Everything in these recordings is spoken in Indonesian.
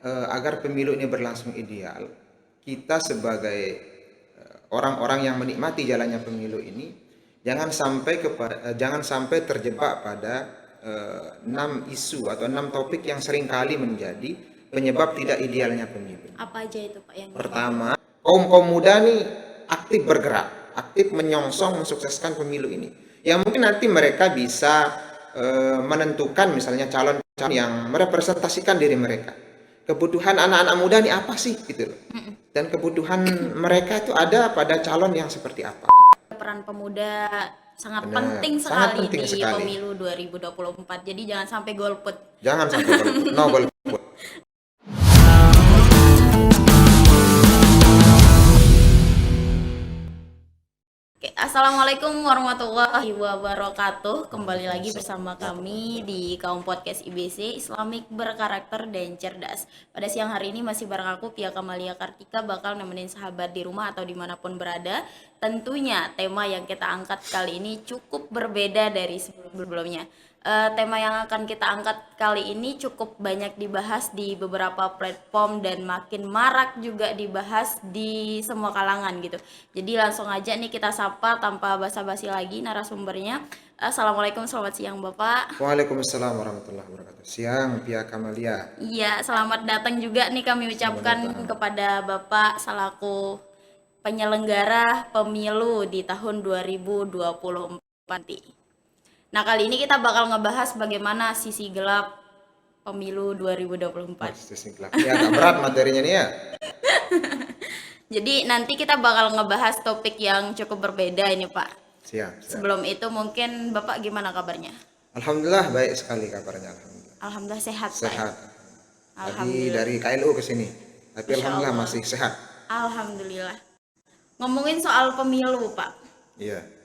agar pemilu ini berlangsung ideal, kita sebagai orang-orang yang menikmati jalannya pemilu ini jangan sampai terjebak pada 6 isu atau 6 topik yang seringkali menjadi penyebab tidak idealnya pemilu. Apa aja itu Pak yang Pertama, kaum muda nih aktif bergerak, aktif menyongsong mensukseskan pemilu ini. Yang mungkin nanti mereka bisa menentukan misalnya calon-calon yang merepresentasikan diri mereka. Kebutuhan anak-anak muda nih apa sih gitu loh. Dan kebutuhan mereka itu ada pada calon yang seperti apa. peran pemuda sangat Benar, penting sangat sekali penting di sekali. pemilu 2024. Jadi jangan sampai golput. Jangan sampai golput, no golput. Oke, Assalamualaikum warahmatullahi wabarakatuh. Kembali lagi bersama kami di Kaum Podcast IBC Islamik Berkarakter dan Cerdas. Pada siang hari ini masih bareng aku Pia Kamalia Kartika, bakal nemenin sahabat di rumah atau dimanapun berada. Tentunya tema yang kita angkat kali ini cukup berbeda dari sebelum-sebelumnya. Tema yang akan kita angkat kali ini cukup banyak dibahas di beberapa platform dan makin marak juga dibahas di semua kalangan gitu. Jadi langsung aja nih kita sapa tanpa basa-basi lagi narasumbernya. Assalamualaikum, selamat siang Bapak. Waalaikumsalam warahmatullahi wabarakatuh. Siang, Pia Kamalia. Iya, selamat datang juga nih kami ucapkan kepada Bapak selaku penyelenggara pemilu di tahun 2024 nanti. Nah, kali ini kita bakal ngebahas bagaimana sisi gelap pemilu 2024. Ya, agak berat materinya nih ya. Jadi nanti kita bakal ngebahas topik yang cukup berbeda ini Pak. Siap. Sebelum itu mungkin Bapak gimana kabarnya? Alhamdulillah baik sekali kabarnya. Alhamdulillah sehat Pak. Sehat. Tadi Alhamdulillah. dari KLU ke sini. Tapi Insya alhamdulillah Allah. masih sehat. Alhamdulillah. Ngomongin soal pemilu Pak. Iya.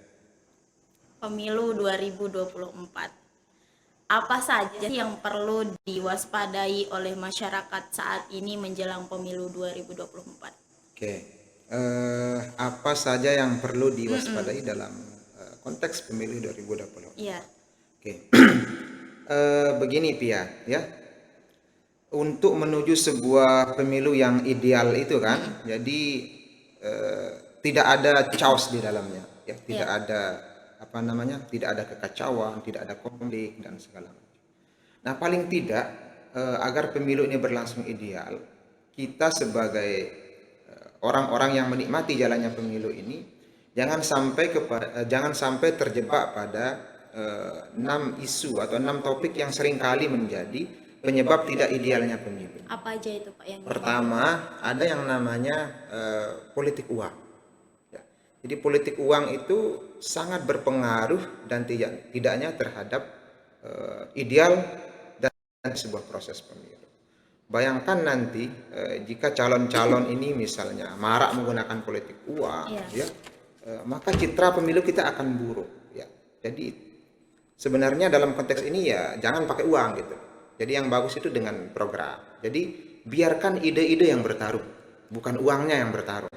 Pemilu 2024. Apa saja yang perlu diwaspadai oleh masyarakat saat ini menjelang pemilu 2024? Oke. Apa saja yang perlu diwaspadai dalam konteks pemilu 2024? Iya. Oke. Begini Pia, ya. Untuk menuju sebuah pemilu yang ideal itu kan, jadi tidak ada chaos di dalamnya, ya. Tidak ada tidak ada kekacauan, tidak ada konflik dan segala macam. Nah, paling tidak agar pemilu ini berlangsung ideal, kita sebagai orang-orang yang menikmati jalannya pemilu ini jangan sampai terjebak pada 6 isu atau 6 topik yang seringkali menjadi penyebab tidak idealnya pemilu. Apa aja itu Pak yang Pertama, ada yang namanya politik uang. Ya. Jadi politik uang itu sangat berpengaruh dan tidaknya terhadap ideal dan sebuah proses pemilu. Bayangkan nanti jika calon-calon ini misalnya marak menggunakan politik uang, ya, maka citra pemilu kita akan buruk. Ya. Jadi sebenarnya dalam konteks ini ya jangan pakai uang gitu. Jadi yang bagus itu dengan program. Jadi biarkan ide-ide yang bertarung, bukan uangnya yang bertarung.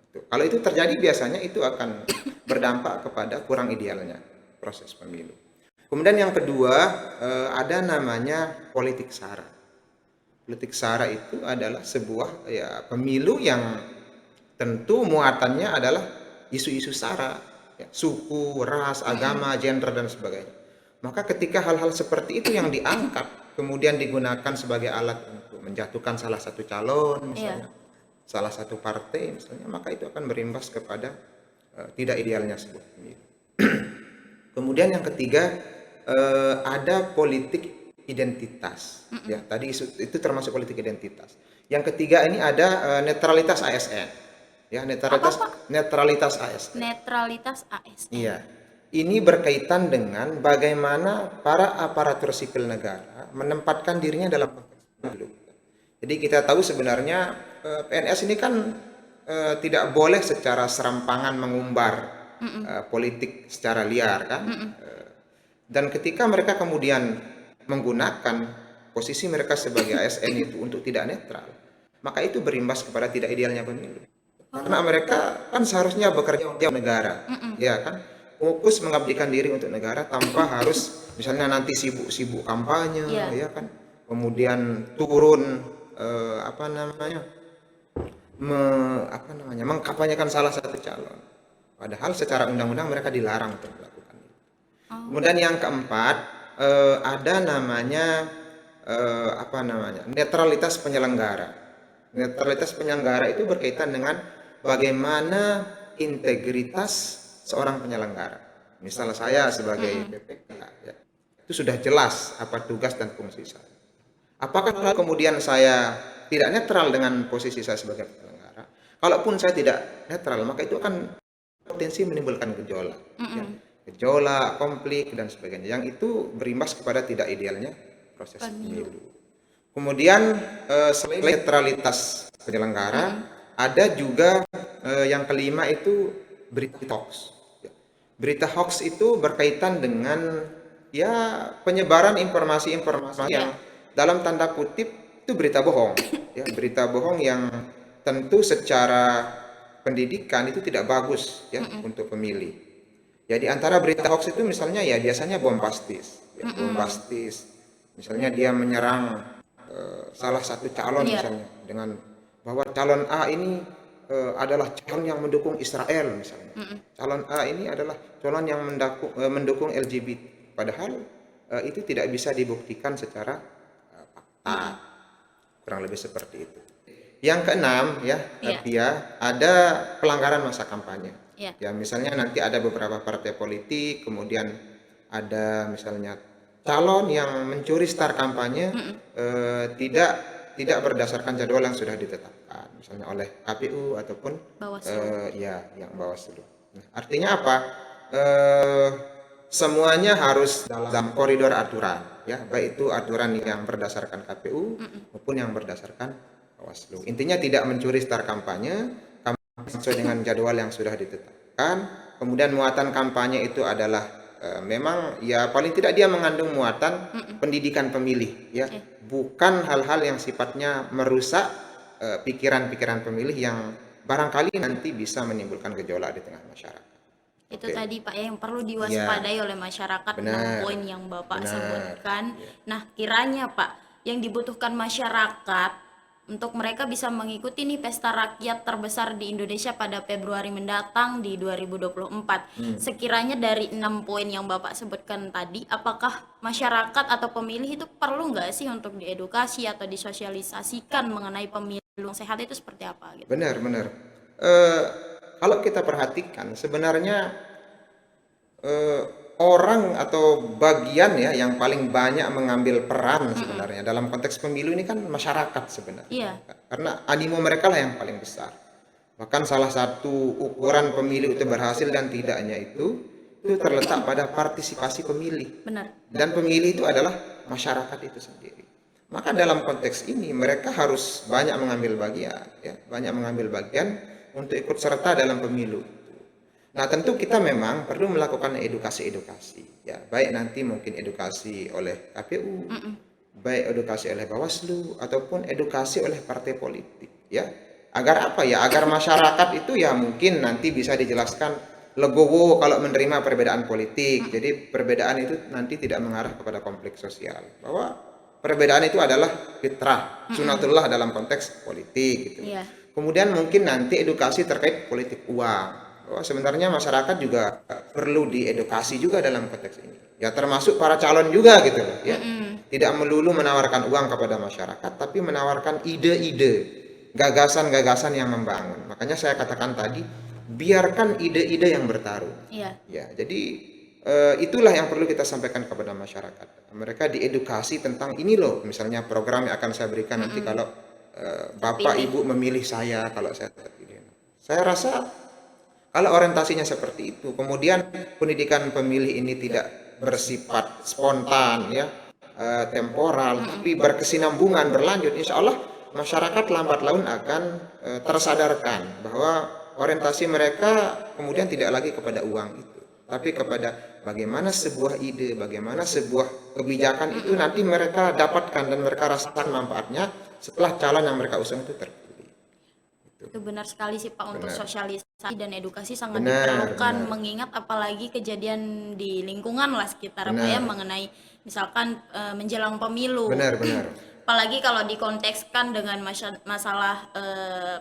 Kalau itu terjadi biasanya itu akan berdampak kepada kurang idealnya proses pemilu. Kemudian yang kedua ada namanya politik sara. Politik sara itu adalah sebuah pemilu yang tentu muatannya adalah isu-isu sara, ya, suku, ras, agama, gender dan sebagainya. Maka ketika hal-hal seperti itu yang diangkat kemudian digunakan sebagai alat untuk menjatuhkan salah satu calon misalnya, salah satu partai misalnya, maka itu akan berimbas kepada tidak idealnya sebuah pemilu. Kemudian yang ketiga ada politik identitas. Ya, tadi itu termasuk politik identitas. Yang ketiga ini ada netralitas ASN. Ya, netralitas ASN. Netralitas ASN. Iya. Ini berkaitan dengan bagaimana para aparatur sipil negara menempatkan dirinya dalam konteks pemilu. Jadi kita tahu sebenarnya PNS ini kan tidak boleh secara serampangan mengumbar politik secara liar kan. Dan ketika mereka kemudian menggunakan posisi mereka sebagai ASN itu untuk tidak netral, maka itu berimbas kepada tidak idealnya pemilu. Karena mereka kan seharusnya bekerja untuk negara, ya kan, fokus mengabdikan diri untuk negara tanpa harus misalnya nanti sibuk-sibuk kampanye, ya kan, kemudian turun apa namanya mengkampanyekan salah satu calon. Padahal secara undang-undang mereka dilarang untuk melakukan itu. Kemudian yang keempat, ada namanya netralitas penyelenggara. Netralitas penyelenggara itu berkaitan dengan bagaimana integritas seorang penyelenggara. Misal saya sebagai PPK, ya, itu sudah jelas apa tugas dan fungsi saya. Apakah kemudian saya tidak netral dengan posisi saya sebagai penyelenggara? Kalaupun saya tidak netral, maka itu akan potensi menimbulkan gejolak, ya. Gejolak, konflik dan sebagainya. Yang itu berimbas kepada tidak idealnya proses pemilu. Kemudian selain netralitas penyelenggara, ada juga yang kelima itu berita hoax. Berita hoax itu berkaitan dengan ya penyebaran informasi-informasi yang dalam tanda kutip itu berita bohong, ya, berita bohong yang tentu secara pendidikan itu tidak bagus ya untuk pemilih. Jadi antara berita hoax itu misalnya ya biasanya bombastis, ya, bombastis. Misalnya dia menyerang salah satu calon misalnya dengan bahwa calon A ini adalah calon yang mendukung Israel misalnya. Calon A ini adalah calon yang mendukung LGBT. Padahal itu tidak bisa dibuktikan secara fakta. Kurang lebih seperti itu. Yang keenam ya, Tia, ada pelanggaran masa kampanye. Ya misalnya nanti ada beberapa partai politik, kemudian ada misalnya calon yang mencuri star kampanye tidak berdasarkan jadwal yang sudah ditetapkan, misalnya oleh KPU ataupun yang Bawaslu. Nah, artinya apa? Semuanya harus dalam koridor aturan, ya, baik itu aturan yang berdasarkan KPU maupun yang berdasarkan Bawaslu. Intinya tidak mencuri star kampanye sesuai dengan jadwal yang sudah ditetapkan. Kemudian muatan kampanye itu adalah memang ya paling tidak dia mengandung muatan pendidikan pemilih, ya, bukan hal-hal yang sifatnya merusak pikiran-pikiran pemilih yang barangkali nanti bisa menimbulkan gejolak di tengah masyarakat. Itu tadi Pak yang perlu diwaspadai oleh masyarakat, 6 poin yang Bapak sebutkan. Nah, kiranya Pak yang dibutuhkan masyarakat untuk mereka bisa mengikuti nih pesta rakyat terbesar di Indonesia pada Februari mendatang di 2024. Sekiranya dari 6 poin yang Bapak sebutkan tadi, apakah masyarakat atau pemilih itu perlu nggak sih untuk diedukasi atau disosialisasikan mengenai pemilu yang sehat itu seperti apa? Gitu? Benar. Kalau kita perhatikan sebenarnya orang atau bagian ya yang paling banyak mengambil peran sebenarnya dalam konteks pemilu ini kan masyarakat sebenarnya. Karena animo mereka lah yang paling besar. Bahkan salah satu ukuran pemilu itu berhasil dan tidaknya itu terletak pada partisipasi pemilih. Benar. Dan pemilih itu adalah masyarakat itu sendiri. Maka dalam konteks ini mereka harus banyak mengambil bagian, ya, banyak mengambil bagian untuk ikut serta dalam pemilu. Nah, tentu kita memang perlu melakukan edukasi, ya, baik nanti mungkin edukasi oleh KPU, baik edukasi oleh Bawaslu ataupun edukasi oleh partai politik, ya. Agar apa ya? Agar masyarakat itu ya mungkin nanti bisa dijelaskan legowo kalau menerima perbedaan politik. Jadi perbedaan itu nanti tidak mengarah kepada konflik sosial. Bahwa perbedaan itu adalah fitrah, sunatullah dalam konteks politik gitu. Kemudian mungkin nanti edukasi terkait politik uang. Bahwa sebenarnya masyarakat juga perlu diedukasi juga dalam konteks ini. Ya termasuk para calon juga gitu loh, ya. Tidak melulu menawarkan uang kepada masyarakat, tapi menawarkan ide-ide, gagasan-gagasan yang membangun. Makanya saya katakan tadi, biarkan ide-ide yang bertarung. Ya, jadi itulah yang perlu kita sampaikan kepada masyarakat. Mereka diedukasi tentang ini loh, misalnya program yang akan saya berikan nanti kalau Bapak Ibu memilih saya kalau saya terpilih. Saya rasa kalau orientasinya seperti itu, kemudian pendidikan pemilih ini tidak bersifat spontan, ya, temporal, tapi berkesinambungan, berlanjut, insya Allah masyarakat lambat laun akan tersadarkan bahwa orientasi mereka kemudian tidak lagi kepada uang itu, tapi kepada bagaimana sebuah ide, bagaimana sebuah kebijakan itu nanti mereka dapatkan dan mereka rasakan manfaatnya setelah calon yang mereka usung itu terpilih. Itu benar sekali sih Pak, untuk sosialisasi dan edukasi sangat diperlukan, mengingat apalagi kejadian di lingkungan lah sekitar Pak ya mengenai misalkan menjelang pemilu. Benar. Apalagi kalau dikontekskan dengan masalah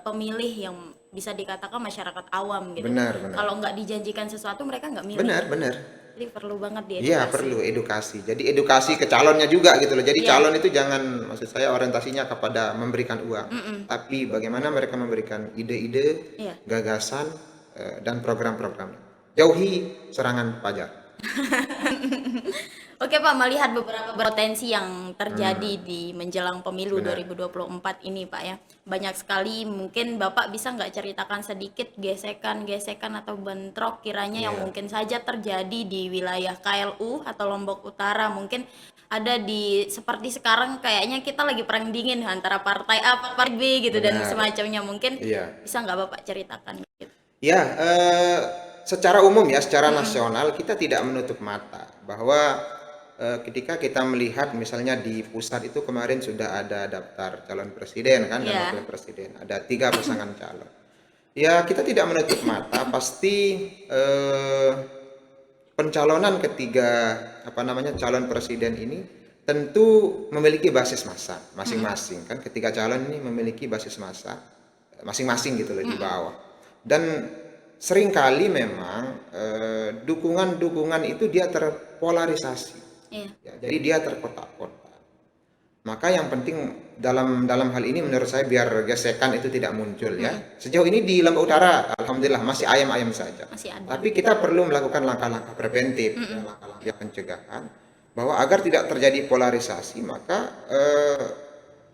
pemilih yang bisa dikatakan masyarakat awam gitu. Benar, benar. Kalau nggak dijanjikan sesuatu mereka nggak milih. Benar, benar. Jadi perlu banget Iya, diedukasi. perlu edukasi. Jadi edukasi ke calonnya juga gitu loh. Jadi Iya. calon itu jangan, maksud saya orientasinya kepada memberikan uang, tapi bagaimana mereka memberikan ide-ide, Iya. gagasan, dan program-program. Jauhi serangan pajar. Oke Pak, melihat beberapa potensi yang terjadi di menjelang pemilu Benar. 2024 ini Pak ya. Banyak sekali, mungkin Bapak bisa nggak ceritakan sedikit gesekan-gesekan atau bentrok kiranya yang Iya. mungkin saja terjadi di wilayah KLU atau Lombok Utara. Mungkin ada di seperti sekarang kayaknya kita lagi perang dingin antara partai A, partai B gitu dan Benar. semacamnya. Mungkin Iya. bisa nggak Bapak ceritakan gitu? Ya, secara umum ya, secara nasional kita tidak menutup mata bahwa ketika kita melihat misalnya di pusat itu kemarin sudah ada daftar calon presiden kan dan Iya. wakil presiden, ada 3 pasangan calon. Ya, kita tidak menutup mata pasti pencalonan ketiga calon presiden ini tentu memiliki basis massa masing-masing kan, ketiga calon ini memiliki basis massa masing-masing gitu loh di bawah. Dan seringkali memang dukungan-dukungan itu dia terpolarisasi. Iya. Ya, jadi dia terkotak-kotak. Maka yang penting dalam hal ini menurut saya biar gesekan itu tidak muncul ya. Sejauh ini di Lombok Utara alhamdulillah masih ayam-ayam saja. Masih ada. Tapi kita perlu melakukan langkah-langkah preventif, ya, langkah-langkah pencegahan bahwa agar tidak terjadi polarisasi maka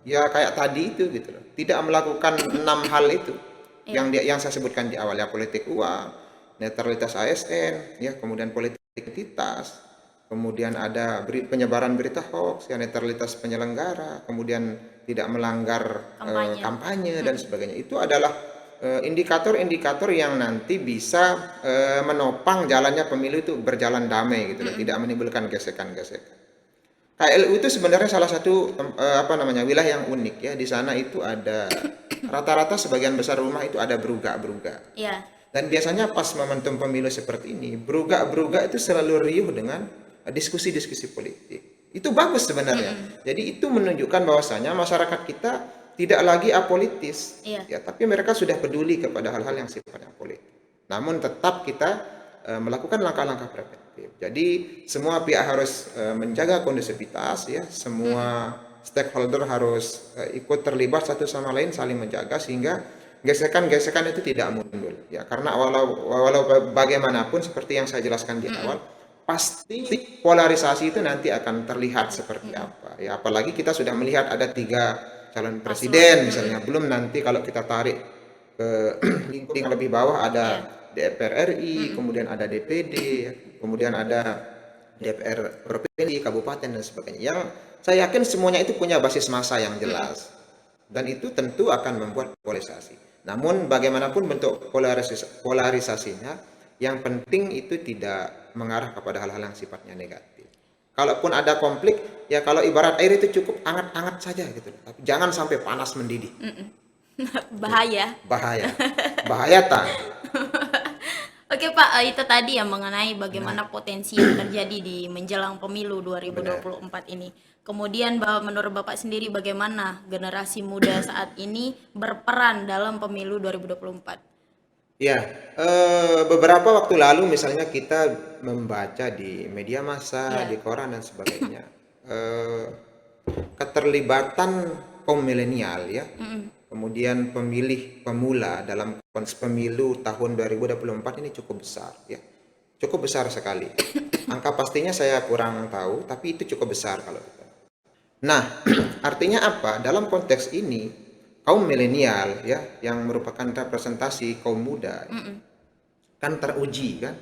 ya kayak tadi itu gitu loh. Tidak melakukan 6 hal itu yang saya sebutkan di awal ya, politik uang, netralitas ASN, ya, kemudian politik identitas, kemudian ada penyebaran berita hoax, ya, netralitas penyelenggara, kemudian tidak melanggar kampanye dan sebagainya. Itu adalah indikator-indikator yang nanti bisa menopang jalannya pemilu itu berjalan damai gitu loh, tidak menimbulkan gesekan-gesekan. KLU itu sebenarnya salah satu wilayah yang unik ya. Di sana itu ada rata-rata sebagian besar rumah itu ada berugak-berugak. Iya. Dan biasanya pas momentum pemilu seperti ini, berugak-berugak itu selalu riuh dengan diskusi-diskusi politik. Itu bagus sebenarnya. Jadi itu menunjukkan bahwasanya masyarakat kita tidak lagi apolitis, Iya. ya, tapi mereka sudah peduli kepada hal-hal yang sifatnya politik. Namun tetap kita melakukan langkah-langkah preventif. Jadi semua pihak harus menjaga kondusivitas, ya, semua stakeholder harus ikut terlibat satu sama lain, saling menjaga sehingga gesekan-gesekan itu tidak muncul. Ya, karena walau bagaimanapun seperti yang saya jelaskan di awal, pasti polarisasi itu nanti akan terlihat seperti apa. Ya, apalagi kita sudah melihat ada 3 calon presiden misalnya, belum nanti kalau kita tarik ke lingkup yang lebih bawah ada DPR RI, kemudian ada DPD, kemudian ada DPR provinsi, kabupaten dan sebagainya. Yang saya yakin semuanya itu punya basis massa yang jelas. Dan itu tentu akan membuat polarisasi. Namun bagaimanapun bentuk polarisasinya, yang penting itu tidak mengarah kepada hal-hal yang sifatnya negatif. Kalaupun ada konflik, ya kalau ibarat air itu cukup hangat-hangat saja gitu. Tapi jangan sampai panas mendidih. Bahaya. Bahaya tak. Oke Pak, itu tadi yang mengenai bagaimana potensi yang terjadi di menjelang pemilu 2024 ini. Kemudian menurut Bapak sendiri bagaimana generasi muda saat ini berperan dalam pemilu 2024? Ya, beberapa waktu lalu misalnya kita membaca di media massa, di koran dan sebagainya, keterlibatan kaum milenial ya, kemudian pemilih pemula dalam konteks pemilu tahun 2024 ini cukup besar ya, cukup besar sekali. Angka pastinya saya kurang tahu, tapi itu cukup besar kalau kita. Nah, artinya apa? Dalam konteks ini kaum milenial ya, yang merupakan representasi kaum muda, kan teruji kan?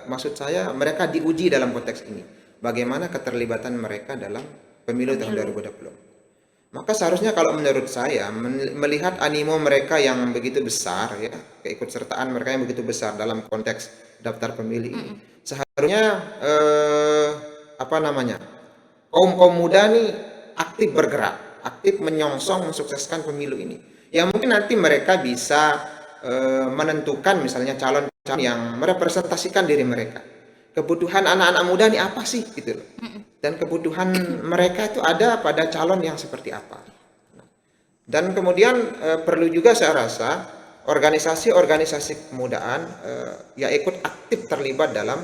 Maksud saya mereka diuji dalam konteks ini. Bagaimana keterlibatan mereka dalam pemilu tahun 2024. Maka seharusnya kalau menurut saya melihat animo mereka yang begitu besar ya, keikutsertaan mereka yang begitu besar dalam konteks daftar pemilih ini, seharusnya kaum muda nih aktif bergerak, aktif menyongsong mensukseskan pemilu ini. Yang mungkin nanti mereka bisa menentukan misalnya calon-calon yang merepresentasikan diri mereka. Kebutuhan anak-anak muda ini apa sih gitu loh. dan kebutuhan mereka itu ada pada calon yang seperti apa. Dan kemudian perlu juga saya rasa organisasi-organisasi kemudaan ya ikut aktif terlibat dalam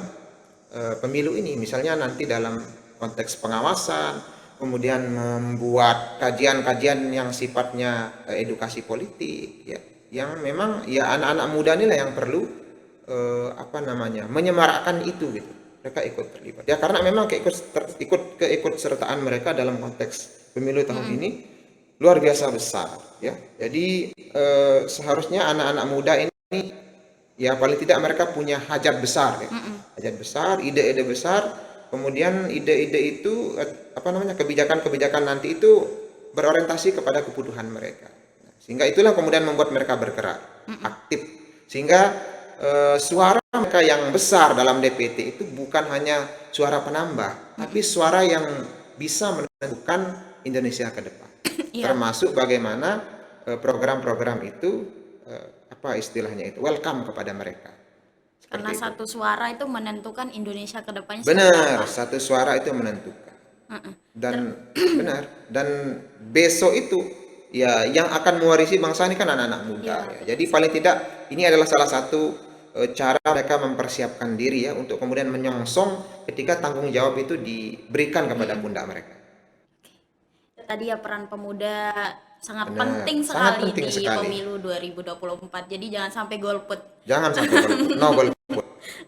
pemilu ini. Misalnya nanti dalam konteks pengawasan, kemudian membuat kajian-kajian yang sifatnya edukasi politik, ya, yang memang ya anak-anak muda inilah yang perlu menyemarakkan itu gitu. Mereka ikut terlibat. Ya karena memang keikutsertaan mereka dalam konteks pemilu tahun ini luar biasa besar, ya. Jadi seharusnya anak-anak muda ini ya paling tidak mereka punya hajat besar, ya. Hajat besar, ide-ide besar, kemudian ide-ide itu kebijakan-kebijakan nanti itu berorientasi kepada kebutuhan mereka. Sehingga itulah kemudian membuat mereka bergerak aktif. Sehingga suara mereka yang besar dalam DPT itu bukan hanya suara penambah, tapi suara yang bisa menentukan Indonesia ke depan. Termasuk bagaimana program-program itu welcome kepada mereka. Karena satu suara itu menentukan Indonesia ke depannya. Benar, satu suara itu menentukan. Dan dan besok itu ya yang akan mewarisi bangsa ini kan anak-anak muda, ya. Jadi paling tidak ini adalah salah satu cara mereka mempersiapkan diri ya untuk kemudian menyongsong ketika tanggung jawab itu diberikan kepada pundak mereka. Tadi ya peran pemuda sangat penting sekali di pemilu 2024. Jadi jangan sampai golput. Jangan sampai golput. No golput.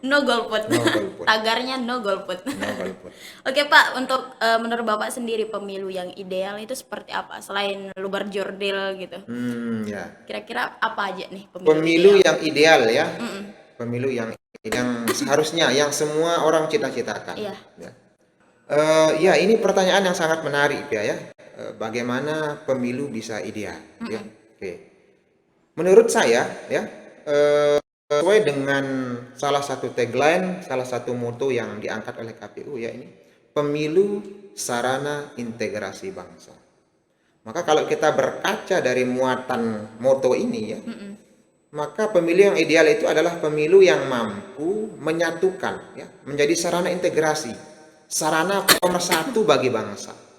No golput. No golput. Tagarnya no golput. No golput. Oke Pak, untuk menurut Bapak sendiri pemilu yang ideal itu seperti apa? Selain lubar jordil gitu. Ya. Kira-kira apa aja nih pemilu yang ideal ya? Pemilu yang seharusnya yang semua orang cita-citakan. Iya. Ya ini pertanyaan yang sangat menarik ya. Bagaimana pemilu bisa ideal? Ya. Oke. Menurut saya ya sesuai dengan salah satu tagline, salah satu moto yang diangkat oleh KPU ya ini pemilu sarana integrasi bangsa. Maka kalau kita berkaca dari muatan moto ini ya, maka pemilu yang ideal itu adalah pemilu yang mampu menyatukan ya, menjadi sarana integrasi, sarana pemersatu bagi bangsa.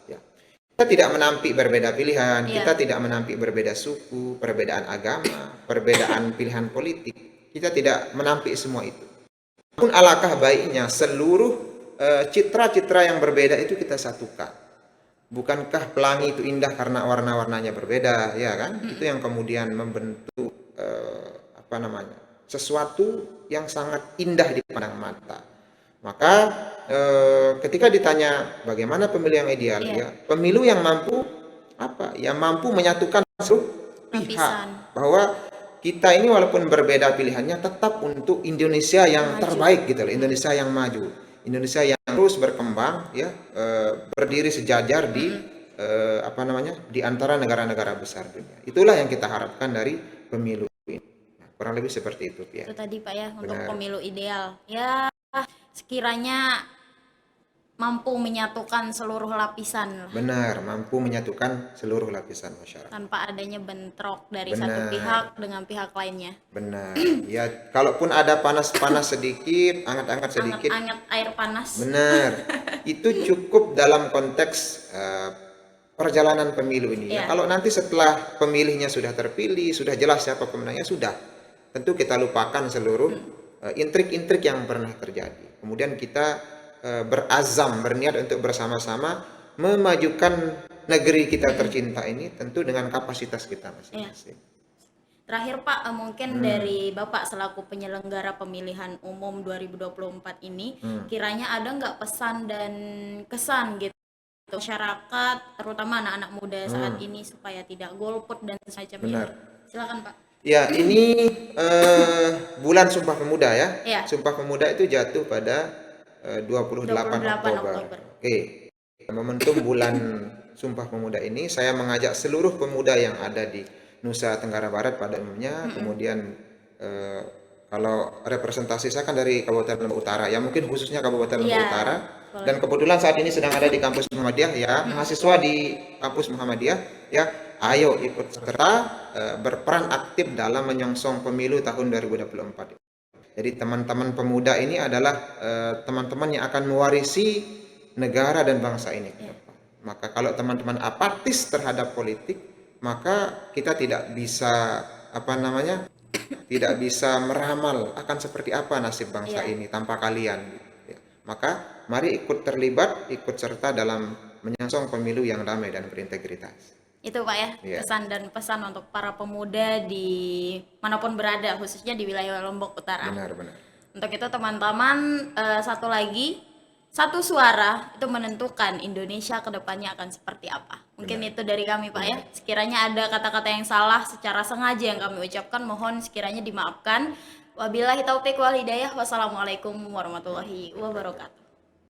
Kita tidak menampik berbeda pilihan, kita tidak menampik berbeda suku, perbedaan agama, perbedaan pilihan politik. Kita tidak menampik semua itu. Pun alangkah baiknya seluruh citra-citra yang berbeda itu kita satukan. Bukankah pelangi itu indah karena warna-warnanya berbeda, ya kan? Itu yang kemudian membentuk sesuatu yang sangat indah di pandang mata. Maka ketika ditanya bagaimana pemilu yang ideal, ya pemilu yang mampu mampu menyatukan seluruh pihak bahwa kita ini walaupun berbeda pilihannya tetap untuk Indonesia yang terbaik gitu loh, Indonesia yang maju, Indonesia yang terus berkembang ya, berdiri sejajar di di antara negara-negara besar dunia. Itulah yang kita harapkan dari pemilu ini. Kurang lebih seperti itu ya. Itu tadi Pak ya. Benar. Untuk pemilu ideal ya sekiranya mampu menyatukan seluruh lapisan. Benar, mampu menyatukan seluruh lapisan masyarakat. Tanpa adanya bentrok dari satu pihak dengan pihak lainnya. Benar. Ya, kalaupun ada panas-panas sedikit, anget-anget sedikit. Anget air panas. Benar. Itu cukup dalam konteks perjalanan pemilu ini. Ya. Kalau nanti setelah pemilihnya sudah terpilih, sudah jelas siapa pemenangnya, sudah. Tentu kita lupakan seluruh intrik-intrik yang pernah terjadi. Kemudian kita berazam, berniat untuk bersama-sama memajukan negeri kita tercinta ini tentu dengan kapasitas kita masing-masing. Terakhir Pak, mungkin dari Bapak selaku penyelenggara pemilihan umum 2024 ini, kiranya ada nggak pesan dan kesan gitu masyarakat, terutama anak-anak muda saat ini supaya tidak golput dan semacamnya. Silakan Pak. Ya, ini bulan Sumpah Pemuda ya. Sumpah Pemuda itu jatuh pada 28 Oktober. Oke. Momentum bulan Sumpah Pemuda ini saya mengajak seluruh pemuda yang ada di Nusa Tenggara Barat pada umumnya, kemudian kalau representasi saya kan dari Kabupaten Lombok Utara, ya mungkin khususnya Kabupaten Lombok Utara. Dan kebetulan saat ini sedang ada di kampus Muhammadiyah ya, mahasiswa di kampus Muhammadiyah ya. Ayo ikut serta berperan aktif dalam menyongsong pemilu tahun 2024. Jadi teman-teman pemuda ini adalah teman-teman yang akan mewarisi negara dan bangsa ini ke depan. Maka kalau teman-teman apatis terhadap politik, maka kita tidak bisa tidak bisa meramal akan seperti apa nasib bangsa Iya. ini tanpa kalian. Ya. Maka mari ikut terlibat, ikut serta dalam menyongsong pemilu yang damai dan berintegritas. Itu Pak ya, Iya. kesan dan pesan untuk para pemuda di manapun berada, khususnya di wilayah Lombok Utara. Benar-benar. Untuk itu teman-teman, satu lagi, satu suara itu menentukan Indonesia kedepannya akan seperti apa. Mungkin itu dari kami Pak ya. Sekiranya ada kata-kata yang salah secara sengaja yang kami ucapkan, mohon sekiranya dimaafkan. Wabillahi taufik wal hidayah. Wassalamualaikum warahmatullahi wabarakatuh.